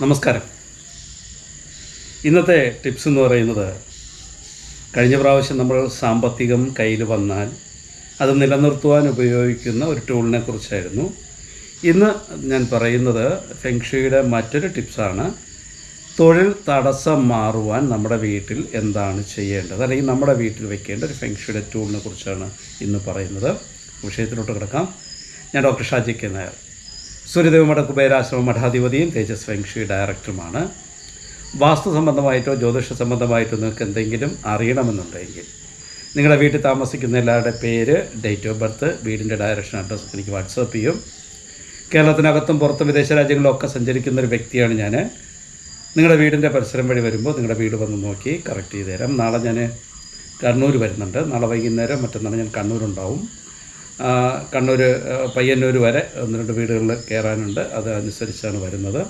നമസ്കാരം. ഇന്നത്തെ ടിപ്സ് എന്ന് പറയുന്നത്, കഴിഞ്ഞ പ്രാവശ്യം നമ്മൾ സാമ്പത്തികം കയ്യിൽ വന്നാൽ അത് നിലനിർത്തുവാൻ ഉപയോഗിക്കുന്ന ഒരു ടൂളിനെ കുറിച്ചായിരുന്നു. ഇന്ന് ഞാൻ പറയുന്നത് ഫെങ്ഷുയുടെ മറ്റൊരു ടിപ്സാണ്. തൊഴിൽ തടസ്സം മാറുവാൻ നമ്മുടെ വീട്ടിൽ എന്താണ് ചെയ്യേണ്ടത്, അല്ലെങ്കിൽ നമ്മുടെ വീട്ടിൽ വെക്കേണ്ട ഒരു ഫെങ്ഷുയുടെ ടൂളിനെ കുറിച്ചാണ് ഇന്ന് പറയുന്നത്. വിഷയത്തിലോട്ട് കിടക്കാം. ഞാൻ ഡോക്ടർ ഷാജി കെ നായർ, സൂര്യദേവ മഠ കുബേരാശ്രമ മഠാധിപതിയും തേജസ് ഫെങ്ഷി ഡയറക്ടറുമാണ്. വാസ്തു സംബന്ധമായിട്ടോ ജ്യോതിഷ സംബന്ധമായിട്ടോ നിങ്ങൾക്ക് എന്തെങ്കിലും അറിയണമെന്നുണ്ടെങ്കിൽ നിങ്ങളുടെ വീട്ടിൽ താമസിക്കുന്ന എല്ലാവരുടെ പേര്, ഡേറ്റ് ഓഫ് ബർത്ത്, വീടിൻ്റെ ഡയറക്ഷൻ, അഡ്രസ്സ് എനിക്ക് വാട്സപ്പ് ചെയ്യും. കേരളത്തിനകത്തും പുറത്തും വിദേശ രാജ്യങ്ങളിലൊക്കെ സഞ്ചരിക്കുന്ന ഒരു വ്യക്തിയാണ് ഞാൻ. നിങ്ങളുടെ വീടിൻ്റെ പരിസരം വഴി വരുമ്പോൾ നിങ്ങളുടെ വീട് വന്ന് നോക്കി കറക്റ്റ് ചെയ്ത് തരാം. നാളെ ഞാൻ കണ്ണൂർ വരുന്നുണ്ട്. നാളെ വൈകുന്നേരം മറ്റന്നാൾ ഞാൻ കണ്ണൂരുണ്ടാവും. കണ്ണൂർ പയ്യന്നൂർ വരെ 1-2 വീടുകളിൽ കയറാനുണ്ട്. അതനുസരിച്ചാണ് വരുന്നത്.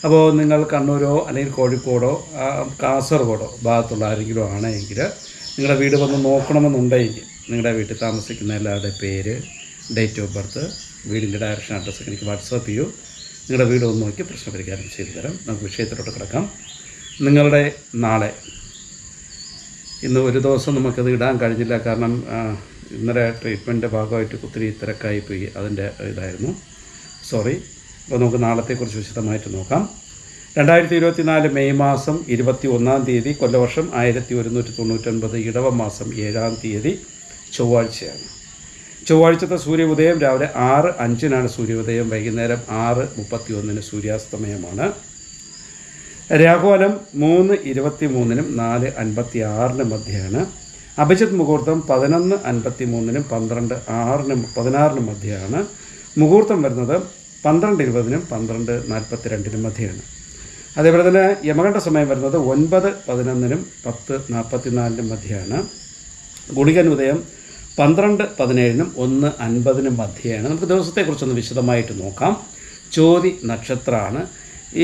അപ്പോൾ നിങ്ങൾ കണ്ണൂരോ അല്ലെങ്കിൽ കോഴിക്കോടോ കാസർഗോഡോ ഭാഗത്തുള്ള ആരെങ്കിലും ആണെങ്കിൽ നിങ്ങളുടെ വീട് വന്ന് നോക്കണമെന്നുണ്ടെങ്കിൽ നിങ്ങളുടെ വീട്ടിൽ താമസിക്കുന്ന എല്ലാവരുടെ പേര്, ഡേറ്റ് ഓഫ് ബർത്ത്, വീടിൻ്റെ ഡയറക്ഷൻ, അഡ്രസ്സൊക്കെ എനിക്ക് വാട്സാപ്പ് ചെയ്യൂ. നിങ്ങളുടെ വീട് ഒന്ന് നോക്കി പ്രശ്ന പരിഹാരം ചെയ്തു തരാം. നമുക്ക് വിഷയത്തിലോട്ട് കിടക്കാം. നിങ്ങളുടെ നാളെ, ഇന്ന് ഒരു ദിവസം നമുക്കത് ഇടാൻ കഴിഞ്ഞില്ല, കാരണം ഇന്നലെ ട്രീറ്റ്മെൻറ്റിൻ്റെ ഭാഗമായിട്ട് ഒത്തിരി തിരക്കായിപ്പോയി. അതിൻ്റെ ഇതായിരുന്നു, സോറി. അപ്പോൾ നമുക്ക് നാളത്തെക്കുറിച്ച് വിശദമായിട്ട് നോക്കാം. 2024 മെയ് മാസം 21-ാം തീയതി, കൊല്ലവർഷം 1199, ഇടവ മാസം 7-ാം തീയതി ചൊവ്വാഴ്ചയാണ്. ചൊവ്വാഴ്ചത്തെ സൂര്യ ഉദയം രാവിലെ 6:05 സൂര്യോദയം, വൈകുന്നേരം 6:31 സൂര്യാസ്തമയമാണ്. രാഹുകാലം 3:23 4:56 മധ്യയാണ്. അഭിജിത്ത് മുഹൂർത്തം 11:53 12:16 മധ്യയാണ്. മുഹൂർത്തം വരുന്നത് 12:20 12:42 മധ്യയാണ്. അതേപോലെ തന്നെ യമകണ്ഠ സമയം വരുന്നത് 9:11 10:44 മധ്യയാണ്. ഗുളികൻ ഉദയം 12:17 1:50 മധ്യയാണ്. നമുക്ക് ദിവസത്തെക്കുറിച്ചൊന്ന് വിശദമായിട്ട് നോക്കാം. ചോതി നക്ഷത്രമാണ്.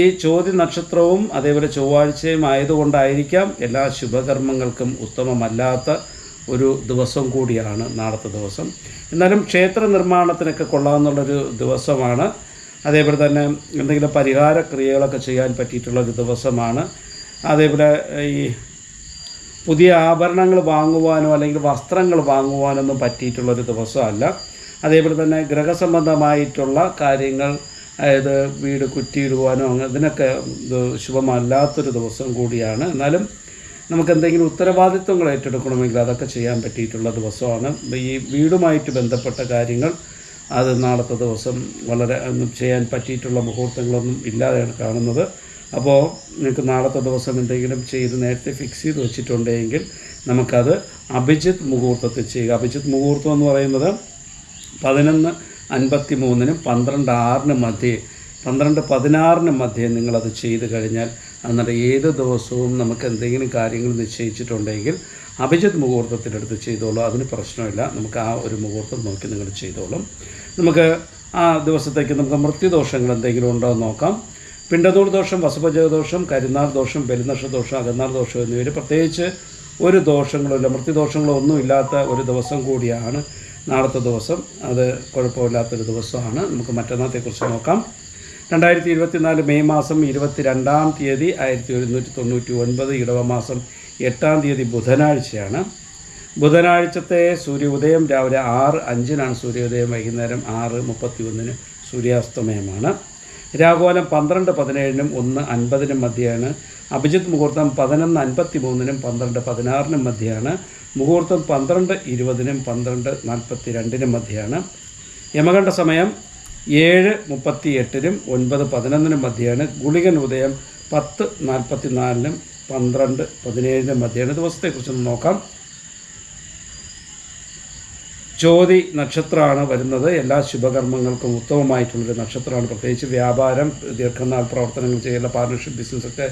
ഈ ചോതി നക്ഷത്രവും അതേപോലെ ചൊവ്വാഴ്ചയും ആയതുകൊണ്ടായിരിക്കാം എല്ലാ ശുഭകർമ്മങ്ങൾക്കും ഉത്തമമല്ലാത്ത ഒരു ദിവസം കൂടിയാണ് നാളത്തെ ദിവസം. എന്നാലും ക്ഷേത്ര നിർമ്മാണത്തിനൊക്കെ കൊള്ളാമെന്നുള്ളൊരു ദിവസമാണ്. അതേപോലെ തന്നെ എന്തെങ്കിലും പരിഹാര ക്രിയകളൊക്കെ ചെയ്യാൻ പറ്റിയിട്ടുള്ളൊരു ദിവസമാണ്. അതേപോലെ ഈ പുതിയ ആഭരണങ്ങൾ വാങ്ങുവാനോ അല്ലെങ്കിൽ വസ്ത്രങ്ങൾ വാങ്ങുവാനൊന്നും പറ്റിയിട്ടുള്ളൊരു ദിവസമല്ല. അതേപോലെ തന്നെ ഗ്രഹസംബന്ധമായിട്ടുള്ള കാര്യങ്ങൾ, അതായത് വീട് കുറ്റിയിടുവാനോ അതിനൊക്കെ ശുഭമല്ലാത്തൊരു ദിവസം കൂടിയാണ്. എന്നാലും നമുക്ക് എന്തെങ്കിലും ഉത്തരവാദിത്വങ്ങൾ ഏറ്റെടുക്കണമെങ്കിൽ അതൊക്കെ ചെയ്യാൻ പറ്റിയിട്ടുള്ള ദിവസമാണ്. ഈ വീടുമായിട്ട് ബന്ധപ്പെട്ട കാര്യങ്ങൾ അത് നാളത്തെ ദിവസം വളരെ ചെയ്യാൻ പറ്റിയിട്ടുള്ള മുഹൂർത്തങ്ങളൊന്നും ഇല്ലാതെയാണ് കാണുന്നത്. അപ്പോൾ നിങ്ങൾക്ക് നാളത്തെ ദിവസം എന്തെങ്കിലും ചെയ്ത് നേരത്തെ ഫിക്സ് ചെയ്ത് വെച്ചിട്ടുണ്ടെങ്കിൽ നമുക്കത് അഭിജിത്ത് മുഹൂർത്തത്തിൽ ചെയ്യുക. അഭിജിത്ത് മുഹൂർത്തം എന്ന് പറയുന്നത് 11:53 12:06 മധ്യേ 12:16 മധ്യേ നിങ്ങളത് ചെയ്ത് കഴിഞ്ഞാൽ, എന്നിട്ട് ഏത് ദിവസവും നമുക്ക് എന്തെങ്കിലും കാര്യങ്ങൾ നിശ്ചയിച്ചിട്ടുണ്ടെങ്കിൽ അഭിജിത്ത് മുഹൂർത്തത്തിലെടുത്ത് ചെയ്തോളൂ. അതിന് പ്രശ്നമില്ല. നമുക്ക് ആ ഒരു മുഹൂർത്തം നോക്കി നിങ്ങൾ ചെയ്തോളും. നമുക്ക് ആ ദിവസത്തേക്ക് നമുക്ക് മൃത്യുദോഷങ്ങൾ എന്തെങ്കിലും ഉണ്ടോ എന്ന് നോക്കാം. പിണ്ടതൂർ ദോഷം, വസുഭജദോഷം, കരിനാൾ ദോഷം, ബലിനക്ഷ ദോഷം, അകന്നാൾ ദോഷം എന്നിവർ പ്രത്യേകിച്ച് ഒരു ദോഷങ്ങളുമില്ല, മൃത്യുദോഷങ്ങളോ ഒന്നും ഇല്ലാത്ത ഒരു ദിവസം കൂടിയാണ് നാളത്തെ ദിവസം. അത് കുഴപ്പമില്ലാത്തൊരു ദിവസമാണ്. നമുക്ക് മറ്റന്നാളത്തെക്കുറിച്ച് നോക്കാം. 2024 മെയ് മാസം 22-ാം തീയതി 1199, ഇടവ മാസം 8-ാം തീയതി ബുധനാഴ്ചയാണ്. ബുധനാഴ്ചത്തെ സൂര്യ ഉദയം രാവിലെ 6:05 സൂര്യോദയം, വൈകുന്നേരം 6:31 സൂര്യാസ്തമയമാണ്. രാഹുകാലം 12:17 1:50 മധ്യയാണ്. അഭിജിത്ത് മുഹൂർത്തം 11:53 12:16 മധ്യയാണ്. മുഹൂർത്തം 12:20 12:42 മധ്യയാണ്. യമകണ്ഠ സമയം 7:38 9:11 മധ്യയാണ്. ഗുളികൻ ഉദയം 10:44 12:17 മധ്യയാണ്. ദിവസത്തെക്കുറിച്ചൊന്ന് നോക്കാം. ചോതി നക്ഷത്രമാണ് വരുന്നത്. എല്ലാ ശുഭകർമ്മങ്ങൾക്കും ഉത്തമമായിട്ടുള്ളൊരു നക്ഷത്രമാണ്. പ്രത്യേകിച്ച് വ്യാപാരം, ദീർഘനാൾ പ്രവർത്തനങ്ങൾ ചെയ്യുന്ന പാർട്ണർഷിപ്പ് ബിസിനസ്സൊക്കെ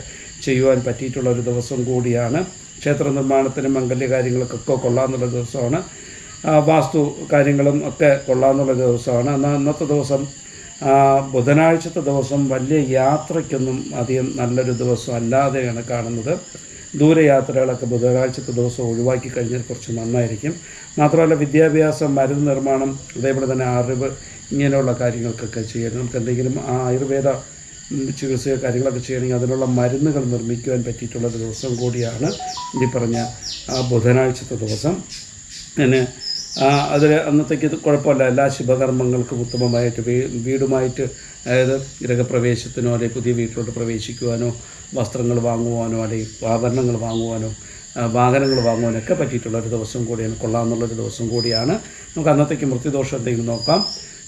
ചെയ്യുവാൻ പറ്റിയിട്ടുള്ളൊരു ദിവസം കൂടിയാണ്. ക്ഷേത്ര നിർമ്മാണത്തിനും മംഗല്യകാര്യങ്ങൾക്കൊക്കെ കൊള്ളാമെന്നുള്ള ദിവസമാണ്. വാസ്തു കാര്യങ്ങളും ഒക്കെ കൊള്ളാമെന്നുള്ള ദിവസമാണ്. എന്നാൽ ഇന്നത്തെ ദിവസം, ബുധനാഴ്ചത്തെ ദിവസം വലിയ യാത്രയ്ക്കൊന്നും അധികം നല്ലൊരു ദിവസം അല്ലാതെയാണ് കാണുന്നത്. ദൂരയാത്രകളൊക്കെ ബുധനാഴ്ചത്തെ ദിവസം ഒഴിവാക്കി കഴിഞ്ഞാൽ കുറച്ച് നന്നായിരിക്കും. മാത്രമല്ല വിദ്യാഭ്യാസം, മരുന്ന് നിർമ്മാണം, അതേപോലെ തന്നെ അറിവ്, ഇങ്ങനെയുള്ള കാര്യങ്ങൾക്കൊക്കെ ചെയ്യാൻ നമുക്ക് എന്തെങ്കിലും ആയുർവേദ ചികിത്സയോ കാര്യങ്ങളൊക്കെ ചെയ്യണമെങ്കിൽ അതിനുള്ള മരുന്നുകൾ നിർമ്മിക്കുവാൻ പറ്റിയിട്ടുള്ളൊരു ദിവസം കൂടിയാണ് ഈ പറഞ്ഞ ബുധനാഴ്ചത്തെ ദിവസം. പിന്നെ അതിൽ അന്നത്തേക്ക് കുഴപ്പമില്ല, എല്ലാ ശുഭകർമ്മങ്ങൾക്കും ഉത്തമമായിട്ട് വീടുമായിട്ട്, അതായത് ഗൃഹപ്രവേശത്തിനോ അല്ലെങ്കിൽ പുതിയ വീട്ടിലോട്ട് പ്രവേശിക്കുവാനോ, വസ്ത്രങ്ങൾ വാങ്ങുവാനോ അല്ലെങ്കിൽ ആഭരണങ്ങൾ വാങ്ങുവാനോ വാഹനങ്ങൾ വാങ്ങുവാനൊക്കെ പറ്റിയിട്ടുള്ളൊരു ദിവസം കൂടിയാണ്, കൊള്ളാമെന്നുള്ളൊരു ദിവസം കൂടിയാണ്. നമുക്ക് അന്നത്തേക്ക് മൃത്യുദോഷം എന്തെങ്കിലും നോക്കാം.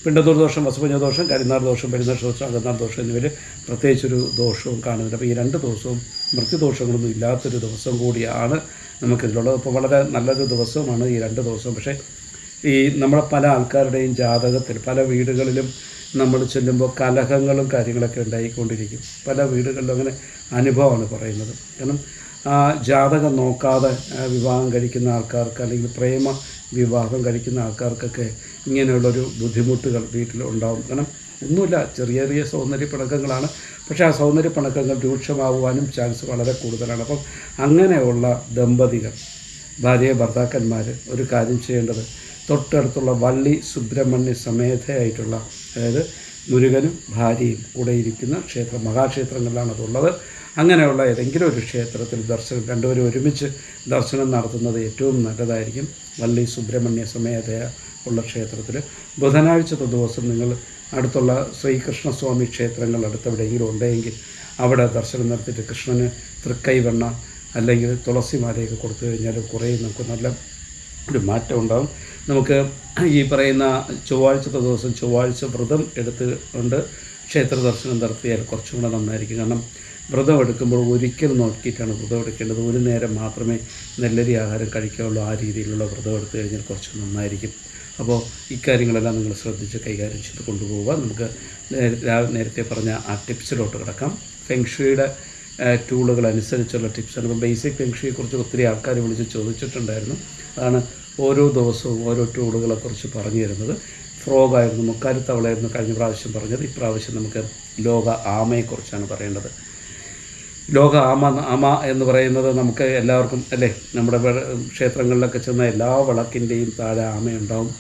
പിണ്ടദൂർദോഷം, വസുപഞ്ഞദോഷം, കരിനാൾ ദോഷം, പെരുന്നാൾ ദോഷം, അകന്നാൾ ദോഷം എന്നിവർ പ്രത്യേകിച്ചൊരു ദോഷവും കാണുന്നുണ്ട്. അപ്പോൾ ഈ 2 ദിവസവും മൃത്യുദോഷങ്ങളൊന്നും ഇല്ലാത്തൊരു ദിവസം കൂടിയാണ് നമുക്കിതിലുള്ളത്. അപ്പോൾ വളരെ നല്ലൊരു ദിവസമാണ് ഈ 2 ദിവസവും. പക്ഷേ ഈ നമ്മളെ പല ആൾക്കാരുടെയും ജാതകത്തിൽ പല വീടുകളിലും നമ്മൾ ചെല്ലുമ്പോൾ കലഹങ്ങളും കാര്യങ്ങളൊക്കെ ഉണ്ടായിക്കൊണ്ടിരിക്കും. പല വീടുകളിലും അങ്ങനെ അനുഭവമാണ് പറയുന്നത്. കാരണം ജാതകം നോക്കാതെ വിവാഹം കഴിക്കുന്ന ആൾക്കാർക്ക് അല്ലെങ്കിൽ പ്രേമ വിവാഹം കഴിക്കുന്ന ആൾക്കാർക്കൊക്കെ ഇങ്ങനെയുള്ളൊരു ബുദ്ധിമുട്ടുകൾ വീട്ടിലുണ്ടാവും. കാരണം ഒന്നുമില്ല, ചെറിയ ചെറിയ സൗന്ദര്യ പിണക്കങ്ങളാണ്. പക്ഷേ ആ സൗന്ദര്യ പിണക്കങ്ങൾ രൂക്ഷമാകുവാനും ചാൻസ് വളരെ കൂടുതലാണ്. അപ്പം അങ്ങനെയുള്ള ദമ്പതികൾ, ഭർത്താക്കന്മാർ ഒരു കാര്യം ചെയ്യേണ്ടത്, തൊട്ടടുത്തുള്ള വള്ളി സുബ്രഹ്മണ്യ സമേതയായിട്ടുള്ള, അതായത് മുരുകനും ഭാര്യയും കൂടെ ഇരിക്കുന്ന ക്ഷേത്രം, മഹാക്ഷേത്രങ്ങളിലാണ് അതുള്ളത്. അങ്ങനെയുള്ള ഏതെങ്കിലും ഒരു ക്ഷേത്രത്തിൽ ദർശനം, രണ്ടുപേരും ഒരുമിച്ച് ദർശനം നടത്തുന്നത് ഏറ്റവും നല്ലതായിരിക്കും. വള്ളി സുബ്രഹ്മണ്യ സമേതയ ഉള്ള ക്ഷേത്രത്തിൽ ബുധനാഴ്ചത്തെ ദിവസം നിങ്ങൾ അടുത്തുള്ള ശ്രീകൃഷ്ണസ്വാമി ക്ഷേത്രങ്ങൾ അടുത്തെവിടെയെങ്കിലും ഉണ്ടെങ്കിൽ അവിടെ ദർശനം നടത്തിയിട്ട് കൃഷ്ണന് തൃക്കൈവെണ്ണ അല്ലെങ്കിൽ തുളസിമാലയൊക്കെ കൊടുത്തു കഴിഞ്ഞാൽ കുറേ നമുക്ക് നല്ല ഒരു മാറ്റം ഉണ്ടാകും. നമുക്ക് ഈ പറയുന്ന ചൊവ്വാഴ്ചത്തെ ദിവസം ചൊവ്വാഴ്ച വ്രതം എടുത്തുകൊണ്ട് ക്ഷേത്ര ദർശനം നടത്തിയാൽ കുറച്ചും കൂടെ നന്നായിരിക്കും. കാരണം വ്രതം എടുക്കുമ്പോൾ ഒരിക്കൽ നോക്കിയിട്ടാണ് വ്രതം എടുക്കേണ്ടത്. ഒരു നേരം മാത്രമേ നെല്ലരി ആഹാരം കഴിക്കാവുള്ളൂ. ആ രീതിയിലുള്ള വ്രതം എടുത്തു കഴിഞ്ഞാൽ കുറച്ച് നന്നായിരിക്കും. അപ്പോൾ ഇക്കാര്യങ്ങളെല്ലാം നിങ്ങൾ ശ്രദ്ധിച്ച് കൈകാര്യം ചെയ്ത് കൊണ്ടുപോവുക. നമുക്ക് നേരത്തെ പറഞ്ഞ ആ ടിപ്സിലോട്ട് കിടക്കാം. ഫെങ്ഷുയുടെ ടൂളുകൾ അനുസരിച്ചുള്ള ടിപ്സാണ്. ഇപ്പോൾ ബേസിക് ഫെങ്ഷുയെക്കുറിച്ച് ഒത്തിരി ആൾക്കാർ വിളിച്ച് ചോദിച്ചിട്ടുണ്ടായിരുന്നു. അതാണ് ഓരോ ദിവസവും ഓരോ ടൂളുകളെക്കുറിച്ച് പറഞ്ഞു തരുന്നത്. ഫ്രോഗായിരുന്നു, മുക്കാലിത്തവളായിരുന്നു കഴിഞ്ഞ പ്രാവശ്യം പറഞ്ഞത്. ഇപ്രാവശ്യം നമുക്ക് ലോക ആമയെക്കുറിച്ചാണ് പറയേണ്ടത്. ലോക ആമ എന്ന് പറയുന്നത് നമുക്ക് എല്ലാവർക്കും അല്ലേ, നമ്മുടെ ക്ഷേത്രങ്ങളിലൊക്കെ ചെന്ന എല്ലാ വിളക്കിൻ്റെയും താഴെ ആമയുണ്ടാവും,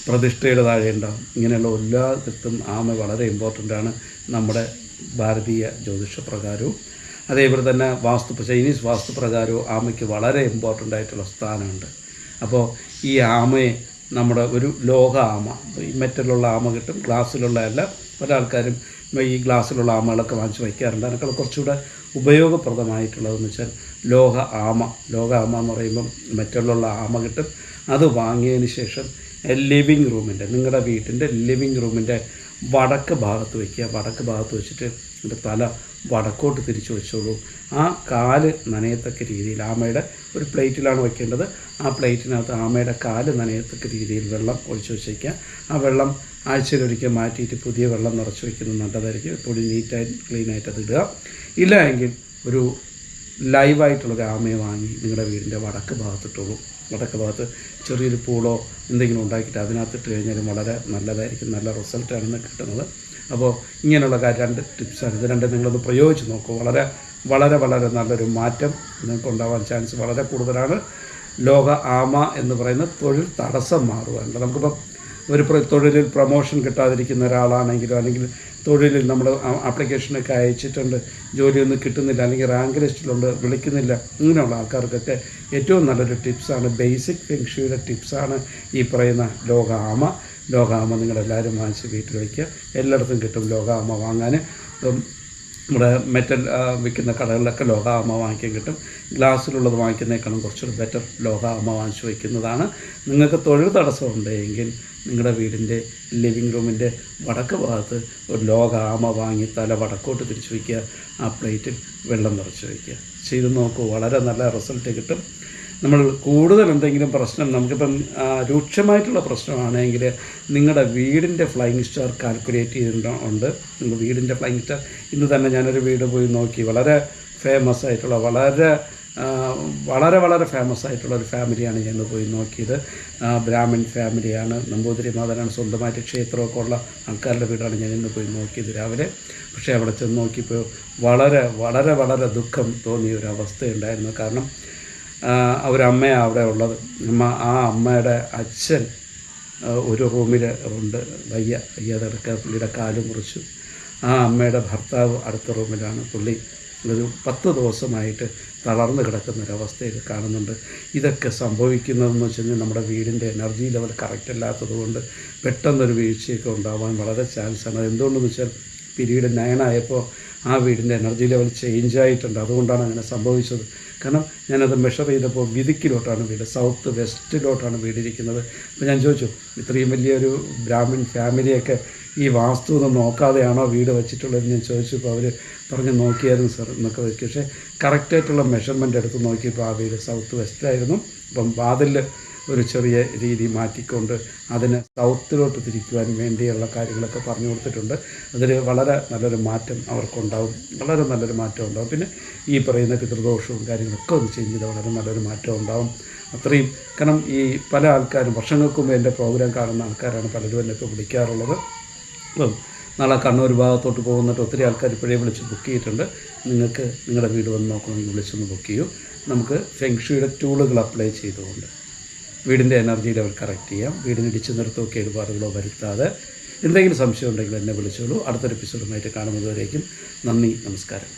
പ്രതിഷ്ഠയുടെ താഴെ ഉണ്ടാവും. ഇങ്ങനെയുള്ള എല്ലാത്തിലും ആമ വളരെ ഇമ്പോർട്ടൻ്റാണ് നമ്മുടെ ഭാരതീയ ജ്യോതിഷപ്രകാരവും. അതേപോലെ തന്നെ ചൈനീസ് വാസ്തുപ്രകാരവും ആമയ്ക്ക് വളരെ ഇമ്പോർട്ടൻ്റ് ആയിട്ടുള്ള സ്ഥാനമുണ്ട്. അപ്പോൾ ഈ ആമയെ നമ്മുടെ ഒരു ലോക ആമ, ഈ മെറ്റലുള്ള ആമ കിട്ടും, ഗ്ലാസ്സിലുള്ള അല്ല. പല ആൾക്കാരും ഈ ഗ്ലാസ്സിലുള്ള ആമകളൊക്കെ വാങ്ങിച്ച് വയ്ക്കാറുണ്ട്. അതിനൊക്കെ കുറച്ചുകൂടെ ഉപയോഗപ്രദമായിട്ടുള്ളതെന്ന് വെച്ചാൽ ലോക ആമ എന്ന് പറയുമ്പം മെറ്റലുള്ള ആമ കിട്ടും. അത് വാങ്ങിയതിന് ശേഷം ലിവിങ് റൂമിൻ്റെ, നിങ്ങളുടെ വീട്ടിൻ്റെ ലിവിങ് റൂമിൻ്റെ വടക്ക് ഭാഗത്ത് വയ്ക്കുക. വടക്ക് ഭാഗത്ത് വെച്ചിട്ട് എൻ്റെ തല വടക്കോട്ട് തിരിച്ചു വെച്ചോളൂ. ആ കാല് നനയത്തക്ക രീതിയിൽ, ആമയുടെ ഒരു പ്ലേറ്റിലാണ് വയ്ക്കേണ്ടത്. ആ പ്ലേറ്റിനകത്ത് ആമയുടെ കാല് നനയത്തക്ക രീതിയിൽ വെള്ളം ഒഴിച്ച് വെച്ചേക്കുക. ആ വെള്ളം ആഴ്ചയിലൊരിക്കൽ മാറ്റിയിട്ട് പുതിയ വെള്ളം നിറച്ച് വയ്ക്കുന്നത് നല്ലതായിരിക്കും. എപ്പോഴും നീറ്റായി ക്ലീനായിട്ട് അത് ഇടുക. ഇല്ല എങ്കിൽ ഒരു ലൈവായിട്ടുള്ളൊരു ആമയെ വാങ്ങി നിങ്ങളുടെ വീടിൻ്റെ വടക്ക് ഭാഗത്തിട്ടുള്ളൂ. വടക്ക് ഭാഗത്ത് ചെറിയൊരു പൂളോ എന്തെങ്കിലും ഉണ്ടാക്കിയിട്ട് അതിനകത്തിട്ട് കഴിഞ്ഞാലും വളരെ നല്ലതായിരിക്കും. നല്ല റിസൾട്ടാണ് കിട്ടുന്നത്. അപ്പോൾ ഇങ്ങനെയുള്ള 2 ടിപ്സാണ്. ഇത് 2 നിങ്ങളൊന്ന് പ്രയോഗിച്ച് നോക്കൂ. വളരെ വളരെ വളരെ നല്ലൊരു മാറ്റം നിങ്ങൾക്ക് ഉണ്ടാവാൻ ചാൻസ് വളരെ കൂടുതലാണ്. ലോക ആമ എന്ന് പറയുന്ന തൊഴിൽ തടസ്സം മാറുവാനുണ്ട്. നമുക്കിപ്പം ഒരു തൊഴിലിൽ പ്രൊമോഷൻ കിട്ടാതിരിക്കുന്ന ഒരാളാണെങ്കിലോ, അല്ലെങ്കിൽ തൊഴിലിൽ നമ്മൾ ആപ്ലിക്കേഷനൊക്കെ അയച്ചിട്ടുണ്ട്, ജോലിയൊന്നും കിട്ടുന്നില്ല, അല്ലെങ്കിൽ റാങ്ക് ലിസ്റ്റിലുണ്ട് വിളിക്കുന്നില്ല, ഇങ്ങനെയുള്ള ആൾക്കാർക്കൊക്കെ ഏറ്റവും നല്ലൊരു ടിപ്സാണ്, ബേസിക് ഫെങ്ഷുയുടെ ടിപ്സാണ് ഈ പറയുന്ന ലോക ആമ. നിങ്ങളെല്ലാവരും വാങ്ങിച്ച് വീട്ടിൽ വയ്ക്കുക. എല്ലായിടത്തും കിട്ടും ലോക ആമ വാങ്ങാൻ. നമ്മുടെ മെറ്റൽ വിൽക്കുന്ന കടകളിലൊക്കെ ലോക ആമ വാങ്ങിക്കാൻ കിട്ടും. ഗ്ലാസ്സിലുള്ളത് വാങ്ങിക്കുന്നതിനേക്കാളും കുറച്ചുകൂടി ബെറ്റർ ലോക ആമ വാങ്ങിച്ച് വയ്ക്കുന്നതാണ്. നിങ്ങൾക്ക് തൊഴിൽ തടസ്സം ഉണ്ടെങ്കിൽ നിങ്ങളുടെ വീടിൻ്റെ ലിവിങ് റൂമിൻ്റെ വടക്ക് ഭാഗത്ത് ഒരു ലോക ആമ വാങ്ങി തല വടക്കോട്ട് തിരിച്ചു വയ്ക്കുക. ആ പ്ലേറ്റിൽ വെള്ളം നിറച്ച് വയ്ക്കുക. ചെയ്ത് നോക്കൂ, വളരെ നല്ല റിസൾട്ട് കിട്ടും. നമ്മൾ കൂടുതൽ എന്തെങ്കിലും പ്രശ്നം, നമുക്കിപ്പം രൂക്ഷമായിട്ടുള്ള പ്രശ്നമാണെങ്കിൽ നിങ്ങളുടെ വീടിൻ്റെ ഫ്ലൈയിങ് സ്റ്റാർ കാൽക്കുലേറ്റ് ചെയ്തിട്ടുണ്ട്. നിങ്ങൾ വീടിൻ്റെ ഫ്ലൈയിങ് സ്റ്റാർ, ഇന്ന് തന്നെ ഞാനൊരു വീട് പോയി നോക്കി. വളരെ ഫേമസ് ആയിട്ടുള്ള വളരെ ഫേമസ് ആയിട്ടുള്ള ഒരു ഫാമിലിയാണ് ഞാൻ പോയി നോക്കിയത്. ബ്രാഹ്മിൺ ഫാമിലിയാണ്, നമ്പൂതിരി മാതാവാണ്, സ്വന്തമായിട്ട് ക്ഷേത്രമൊക്കെ ഉള്ള ആൾക്കാരുടെ വീടാണ് ഞാൻ ഇന്ന് പോയി നോക്കിയത് രാവിലെ. പക്ഷേ അവിടെ ചെന്ന് നോക്കിയപ്പോൾ വളരെ വളരെ വളരെ ദുഃഖം തോന്നിയ ഒരു അവസ്ഥയുണ്ടായിരുന്നു. കാരണം ഒരമ്മയാണ് അവിടെ ഉള്ളത്. ആ അമ്മയുടെ അച്ഛൻ ഒരു റൂമിൽ ഉണ്ട്, വയ്യാതെ കിടക്കുക. പുള്ളിയുടെ കാല് മുറിച്ചു. ആ അമ്മയുടെ ഭർത്താവ് അടുത്ത റൂമിലാണ്. പുള്ളി ഒരു 10 ദിവസമായിട്ട് തളർന്ന് കിടക്കുന്നൊരവസ്ഥയൊക്കെ കാണുന്നുണ്ട്. ഇതൊക്കെ സംഭവിക്കുന്നതെന്ന് വെച്ച് കഴിഞ്ഞാൽ നമ്മുടെ വീടിൻ്റെ എനർജി ലെവൽ കറക്റ്റ് അല്ലാത്തത് കൊണ്ട് പെട്ടെന്നൊരു വീഴ്ചയൊക്കെ ഉണ്ടാവാൻ വളരെ ചാൻസാണ്. അതെന്തുകൊണ്ടെന്ന് വെച്ചാൽ പീരീഡ് 9 ആയപ്പോൾ ആ വീടിൻ്റെ എനർജി ലെവൽ ചേഞ്ച് ആയിട്ടുണ്ട്. അതുകൊണ്ടാണ് അങ്ങനെ സംഭവിച്ചത്. കാരണം ഞാനത് മെഷർ ചെയ്തപ്പോൾ വിദിക്കിലോട്ടാണ് വീട്, സൗത്ത് വെസ്റ്റിലോട്ടാണ് വീടിരിക്കുന്നത്. അപ്പോൾ ഞാൻ ചോദിച്ചു, ഇത്രയും വലിയൊരു ബ്രാഹ്മിൺ ഫാമിലിയൊക്കെ ഈ വാസ്തു ഒന്നും നോക്കാതെയാണോ വീട് വെച്ചിട്ടുള്ളതെന്ന് ഞാൻ ചോദിച്ചപ്പോൾ അവർ പറഞ്ഞ് നോക്കിയായിരുന്നു സാർ എന്നൊക്കെ വെച്ച്. പക്ഷേ കറക്റ്റായിട്ടുള്ള മെഷർമെൻ്റ് എടുത്ത് നോക്കിയപ്പോൾ ആ വീട് സൗത്ത് വെസ്റ്റായിരുന്നു. അപ്പം വാതിൽ ഒരു ചെറിയ രീതി മാറ്റിക്കൊണ്ട് അതിനെ സൗത്തിലോട്ട് തിരിക്കുവാൻ വേണ്ടിയുള്ള കാര്യങ്ങളൊക്കെ പറഞ്ഞു കൊടുത്തിട്ടുണ്ട്. അതിൽ വളരെ നല്ലൊരു മാറ്റം അവർക്കുണ്ടാവും, വളരെ നല്ലൊരു മാറ്റം ഉണ്ടാവും. പിന്നെ ഈ പറയുന്ന പിതൃദോഷവും കാര്യങ്ങളൊക്കെ ഒന്ന് ചേഞ്ച് ചെയ്താൽ വളരെ നല്ലൊരു മാറ്റം ഉണ്ടാവും. അത്രയും കാരണം ഈ പല ആൾക്കാരും വർഷങ്ങൾക്ക് മുമ്പ് എൻ്റെ പ്രോഗ്രാം കാണുന്ന ആൾക്കാരാണ് പലരും എന്നെ ഇപ്പോൾ വിളിക്കാറുള്ളത്. അപ്പം നാളെ കണ്ണൂർ ഭാഗത്തോട്ട് പോകുന്നിട്ട് ഒത്തിരി ആൾക്കാർ ഇപ്പോഴേ വിളിച്ച് ബുക്ക് ചെയ്തിട്ടുണ്ട്. നിങ്ങൾക്ക് നിങ്ങളുടെ വീട് വന്ന് നോക്കണമെങ്കിൽ വിളിച്ചൊന്ന് ബുക്ക് ചെയ്യൂ. നമുക്ക് ഫെങ്ഷുയുടെ ടൂളുകൾ അപ്ലൈ ചെയ്തുകൊണ്ട് വീടിൻ്റെ എനർജി ലെവൽ കറക്റ്റ് ചെയ്യാം. വീടിന് ഇടിച്ചു നിർത്തുകയോ കേടുപാടുകളോ വരുത്താതെ. എന്തെങ്കിലും സംശയം ഉണ്ടെങ്കിൽ എന്നെ വിളിച്ചോളൂ. അടുത്തൊരു എപ്പിസോഡുമായിട്ട് കാണുന്നതുവരേക്കും നന്ദി, നമസ്കാരം.